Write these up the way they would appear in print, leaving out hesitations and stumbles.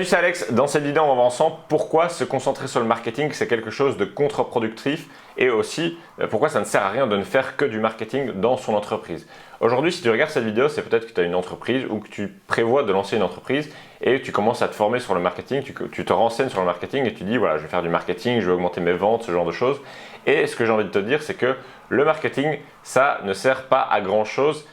Salut, c'est Alex. Dans cette vidéo, on va voir ensemble pourquoi se concentrer sur le marketing, c'est quelque chose de contre-productif et aussi pourquoi ça ne sert à rien de ne faire que du marketing dans son entreprise. Aujourd'hui, si tu regardes cette vidéo, c'est peut-être que tu as une entreprise ou que tu prévois de lancer une entreprise et tu commences à te former sur le marketing, tu te renseignes sur le marketing et tu dis voilà, je vais faire du marketing, je vais augmenter mes ventes, ce genre de choses. Et ce que j'ai envie de te dire, c'est que le marketing, ça ne sert pas à grand-chose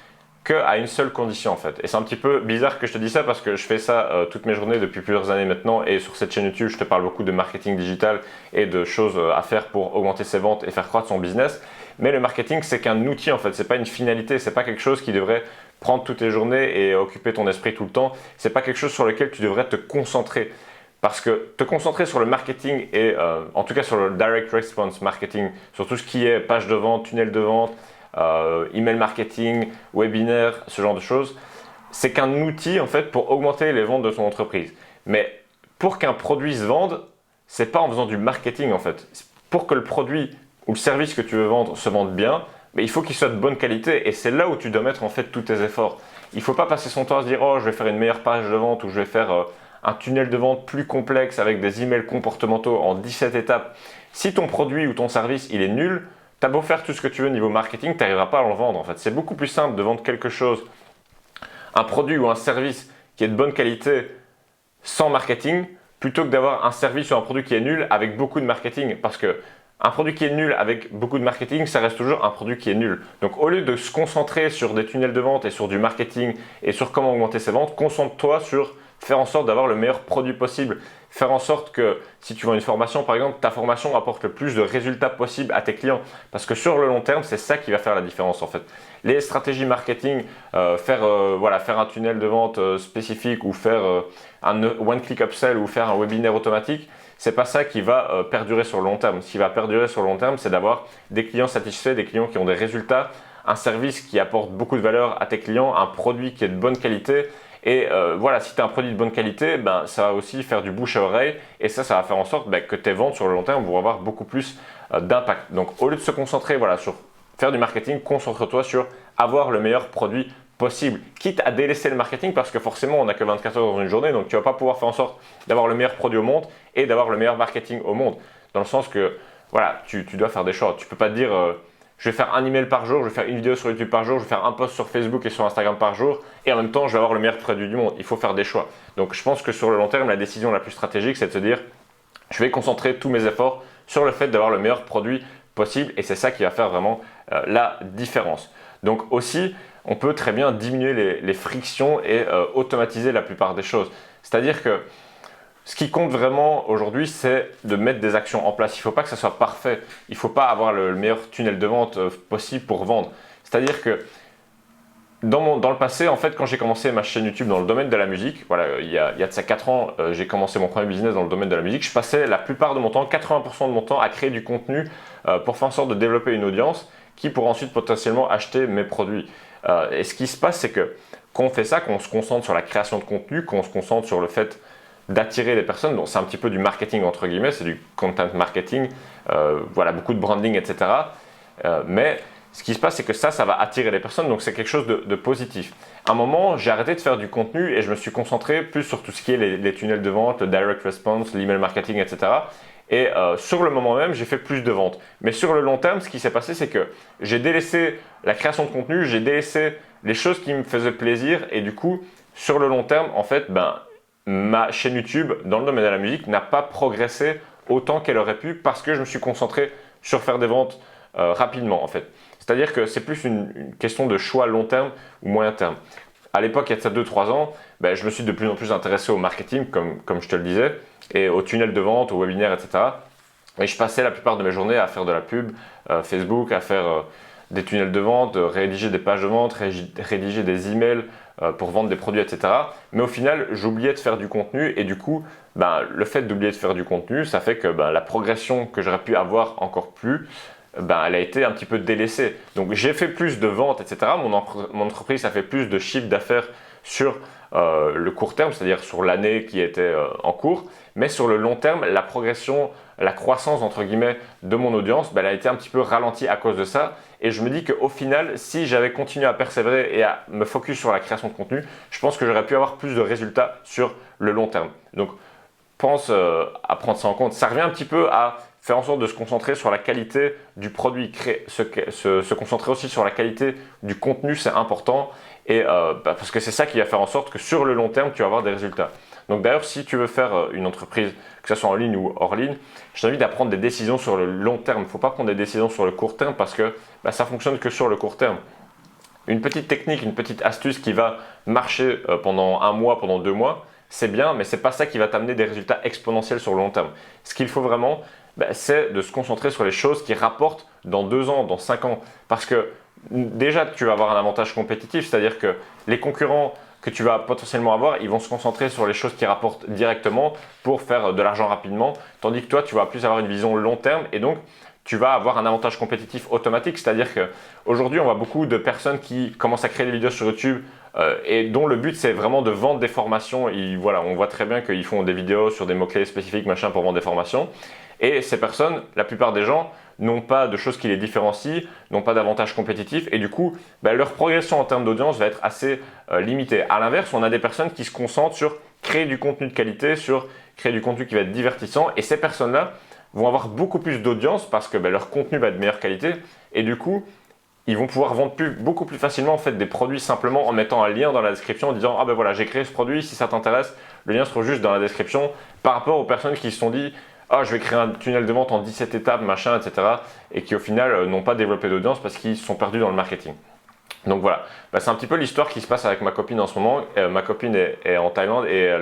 qu'à une seule condition en fait. Et c'est un petit peu bizarre que je te dise ça parce que je fais ça toutes mes journées depuis plusieurs années maintenant et sur cette chaîne YouTube, je te parle beaucoup de marketing digital et de choses à faire pour augmenter ses ventes et faire croître son business. Mais le marketing, c'est qu'un outil en fait, c'est pas une finalité, c'est pas quelque chose qui devrait prendre toutes tes journées et occuper ton esprit tout le temps. C'est pas quelque chose sur lequel tu devrais te concentrer. Parce que te concentrer sur le marketing et en tout cas sur le direct response marketing, sur tout ce qui est page de vente, tunnel de vente, email marketing, webinaire, ce genre de choses, c'est qu'un outil en fait pour augmenter les ventes de son entreprise. Mais pour qu'un produit se vende, c'est pas en faisant du marketing en fait. Pour que le produit ou le service que tu veux vendre se vende bien, mais il faut qu'il soit de bonne qualité et c'est là où tu dois mettre en fait tous tes efforts. Il ne faut pas passer son temps à se dire oh je vais faire une meilleure page de vente ou je vais faire un tunnel de vente plus complexe avec des emails comportementaux en 17 étapes. Si ton produit ou ton service il est nul, t'as beau faire tout ce que tu veux niveau marketing, tu n'arriveras pas à le vendre en fait. C'est beaucoup plus simple de vendre quelque chose, un produit ou un service qui est de bonne qualité sans marketing, plutôt que d'avoir un service ou un produit qui est nul avec beaucoup de marketing. Parce que un produit qui est nul avec beaucoup de marketing, ça reste toujours un produit qui est nul. Donc au lieu de se concentrer sur des tunnels de vente et sur du marketing et sur comment augmenter ses ventes, concentre-toi sur faire en sorte d'avoir le meilleur produit possible. Faire en sorte que si tu vends une formation par exemple, ta formation apporte le plus de résultats possible à tes clients. Parce que sur le long terme, c'est ça qui va faire la différence en fait. Les stratégies marketing, faire un tunnel de vente spécifique ou faire un one-click upsell ou faire un webinaire automatique, c'est pas ça qui va perdurer sur le long terme. Ce qui va perdurer sur le long terme, c'est d'avoir des clients satisfaits, des clients qui ont des résultats, un service qui apporte beaucoup de valeur à tes clients, un produit qui est de bonne qualité. Et si tu as un produit de bonne qualité, ça va aussi faire du bouche à oreille et ça va faire en sorte que tes ventes sur le long terme vont avoir beaucoup plus d'impact. Donc au lieu de se concentrer sur faire du marketing, concentre-toi sur avoir le meilleur produit possible, quitte à délaisser le marketing parce que forcément on n'a que 24 heures dans une journée, donc tu ne vas pas pouvoir faire en sorte d'avoir le meilleur produit au monde et d'avoir le meilleur marketing au monde. Dans le sens que tu dois faire des choix. Tu ne peux pas te dire je vais faire un email par jour, je vais faire une vidéo sur YouTube par jour, je vais faire un post sur Facebook et sur Instagram par jour et en même temps je vais avoir le meilleur produit du monde. Il faut faire des choix. Donc je pense que sur le long terme, la décision la plus stratégique, c'est de se dire je vais concentrer tous mes efforts sur le fait d'avoir le meilleur produit possible et c'est ça qui va faire vraiment la différence. Donc aussi, on peut très bien diminuer les frictions et automatiser la plupart des choses. C'est-à-dire que ce qui compte vraiment aujourd'hui, c'est de mettre des actions en place. Il ne faut pas que ça soit parfait. Il ne faut pas avoir le meilleur tunnel de vente possible pour vendre. C'est-à-dire que dans le passé, en fait, quand j'ai commencé ma chaîne YouTube dans le domaine de la musique, il y a de ça 4 ans, j'ai commencé mon premier business dans le domaine de la musique. Je passais la plupart de mon temps, 80% de mon temps, à créer du contenu pour faire en sorte de développer une audience qui pourra ensuite potentiellement acheter mes produits. Et ce qui se passe, c'est que quand on fait ça, qu'on se concentre sur la création de contenu, qu'on se concentre sur le fait d'attirer les personnes, donc c'est un petit peu du marketing entre guillemets, c'est du content marketing, beaucoup de branding, etc. Mais ce qui se passe, c'est que ça va attirer les personnes, donc c'est quelque chose de positif. À un moment, j'ai arrêté de faire du contenu et je me suis concentré plus sur tout ce qui est les tunnels de vente, le direct response, l'email marketing, etc. Et sur le moment même, j'ai fait plus de ventes. Mais sur le long terme, ce qui s'est passé, c'est que j'ai délaissé la création de contenu, j'ai délaissé les choses qui me faisaient plaisir et du coup, sur le long terme, en fait, ma chaîne YouTube dans le domaine de la musique n'a pas progressé autant qu'elle aurait pu parce que je me suis concentré sur faire des ventes rapidement en fait. C'est-à-dire que c'est plus une question de choix long terme ou moyen terme. À l'époque, il y a de ça 2-3 ans, je me suis de plus en plus intéressé au marketing comme je te le disais et au tunnel de vente, au webinaire, etc. Et je passais la plupart de mes journées à faire de la pub Facebook, à faire des tunnels de vente, rédiger des pages de vente, rédiger des emails pour vendre des produits, etc. Mais au final, j'oubliais de faire du contenu et du coup, le fait d'oublier de faire du contenu, ça fait que la progression que j'aurais pu avoir encore plus, elle a été un petit peu délaissée. Donc j'ai fait plus de ventes, etc. Mon entreprise a fait plus de chiffre d'affaires sur le court terme, c'est-à-dire sur l'année qui était en cours, mais sur le long terme, la progression, la croissance entre guillemets de mon audience, elle a été un petit peu ralentie à cause de ça. Et je me dis qu'au final, si j'avais continué à persévérer et à me focus sur la création de contenu, je pense que j'aurais pu avoir plus de résultats sur le long terme. Donc, pense à prendre ça en compte. Ça revient un petit peu à faire en sorte de se concentrer sur la qualité du produit, se concentrer aussi sur la qualité du contenu, c'est important. Et parce que c'est ça qui va faire en sorte que sur le long terme, tu vas avoir des résultats. Donc d'ailleurs, si tu veux faire une entreprise, que ce soit en ligne ou hors ligne, je t'invite à prendre des décisions sur le long terme. Il ne faut pas prendre des décisions sur le court terme parce que ça ne fonctionne que sur le court terme. Une petite technique, une petite astuce qui va marcher pendant un mois, pendant 2 mois, c'est bien, mais ce n'est pas ça qui va t'amener des résultats exponentiels sur le long terme. Ce qu'il faut vraiment, c'est de se concentrer sur les choses qui rapportent dans 2 ans, dans 5 ans. Parce que déjà, tu vas avoir un avantage compétitif, c'est-à-dire que les concurrents que tu vas potentiellement avoir, ils vont se concentrer sur les choses qui rapportent directement pour faire de l'argent rapidement, tandis que toi, tu vas plus avoir une vision long terme et donc tu vas avoir un avantage compétitif automatique, c'est-à-dire qu'aujourd'hui, on voit beaucoup de personnes qui commencent à créer des vidéos sur YouTube et dont le but, c'est vraiment de vendre des formations. Voilà, on voit très bien qu'ils font des vidéos sur des mots-clés spécifiques, machin, pour vendre des formations. Et ces personnes, la plupart des gens, n'ont pas de choses qui les différencient, n'ont pas d'avantage compétitif et du coup, leur progression en termes d'audience va être assez limitée. À l'inverse, on a des personnes qui se concentrent sur créer du contenu de qualité, sur créer du contenu qui va être divertissant et ces personnes-là vont avoir beaucoup plus d'audience parce que leur contenu va être de meilleure qualité et du coup, ils vont pouvoir vendre beaucoup plus facilement en fait, des produits simplement en mettant un lien dans la description en disant « Ah ben voilà, j'ai créé ce produit, si ça t'intéresse, le lien se trouve juste dans la description » par rapport aux personnes qui se sont dit « Ah, je vais créer un tunnel de vente en 17 étapes, machin, etc. » et qui au final n'ont pas développé d'audience parce qu'ils se sont perdus dans le marketing. Donc voilà, c'est un petit peu l'histoire qui se passe avec ma copine en ce moment. Ma copine est en Thaïlande et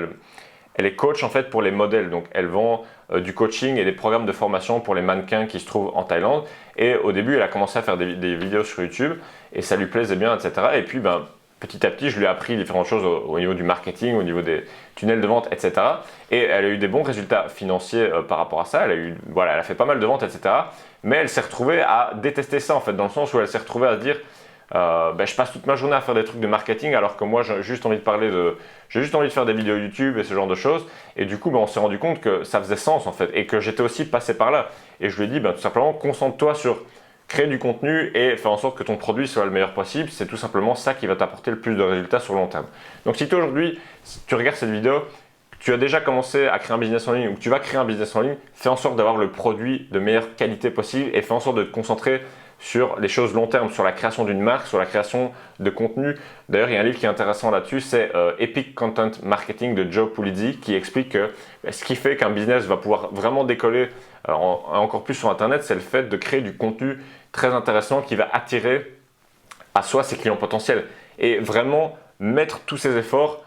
elle est coach en fait pour les modèles. Donc elle vend du coaching et des programmes de formation pour les mannequins qui se trouvent en Thaïlande. Et au début, elle a commencé à faire des vidéos sur YouTube et ça lui plaisait bien, etc. Et puis petit à petit, je lui ai appris différentes choses au niveau du marketing, au niveau des tunnels de vente, etc. Et elle a eu des bons résultats financiers par rapport à ça. Elle a fait pas mal de ventes, etc. Mais elle s'est retrouvée à détester ça en fait, dans le sens où elle s'est retrouvée à se dire je passe toute ma journée à faire des trucs de marketing alors que moi j'ai juste envie de faire des vidéos YouTube et ce genre de choses et du coup on s'est rendu compte que ça faisait sens en fait et que j'étais aussi passé par là et je lui ai dit tout simplement concentre-toi sur créer du contenu et faire en sorte que ton produit soit le meilleur possible, c'est tout simplement ça qui va t'apporter le plus de résultats sur le long terme. Donc si toi aujourd'hui tu regardes cette vidéo, tu as déjà commencé à créer un business en ligne ou que tu vas créer un business en ligne, fais en sorte d'avoir le produit de meilleure qualité possible et fais en sorte de te concentrer sur les choses long terme, sur la création d'une marque, sur la création de contenu. D'ailleurs, il y a un livre qui est intéressant là-dessus, c'est Epic Content Marketing de Joe Pulizzi qui explique que ce qui fait qu'un business va pouvoir vraiment décoller encore plus sur Internet, c'est le fait de créer du contenu très intéressant qui va attirer à soi ses clients potentiels et vraiment mettre tous ses efforts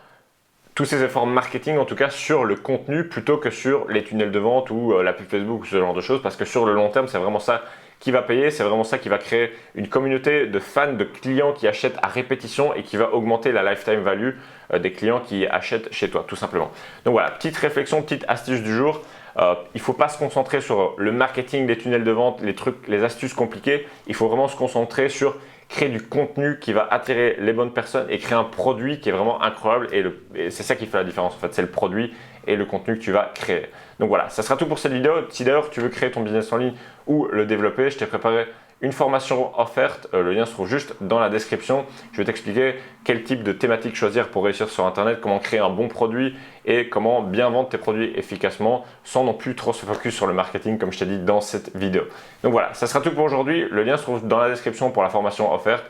marketing en tout cas sur le contenu plutôt que sur les tunnels de vente ou la pub Facebook ou ce genre de choses parce que sur le long terme, c'est vraiment ça qui va payer, c'est vraiment ça qui va créer une communauté de fans, de clients qui achètent à répétition et qui va augmenter la lifetime value des clients qui achètent chez toi, tout simplement. Donc voilà, petite réflexion, petite astuce du jour. Il ne faut pas se concentrer sur le marketing des tunnels de vente, les trucs, les astuces compliquées. Il faut vraiment se concentrer sur créer du contenu qui va attirer les bonnes personnes et créer un produit qui est vraiment incroyable et c'est ça qui fait la différence en fait, c'est le produit et le contenu que tu vas créer. Donc voilà, ça sera tout pour cette vidéo. Si d'ailleurs tu veux créer ton business en ligne ou le développer, je t'ai préparé une formation offerte, le lien se trouve juste dans la description. Je vais t'expliquer quel type de thématique choisir pour réussir sur Internet, comment créer un bon produit et comment bien vendre tes produits efficacement sans non plus trop se focus sur le marketing comme je t'ai dit dans cette vidéo. Donc voilà, ça sera tout pour aujourd'hui. Le lien se trouve dans la description pour la formation offerte.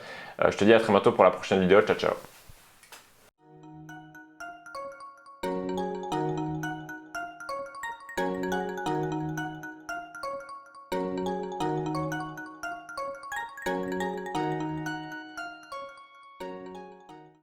Je te dis à très bientôt pour la prochaine vidéo. Ciao, ciao.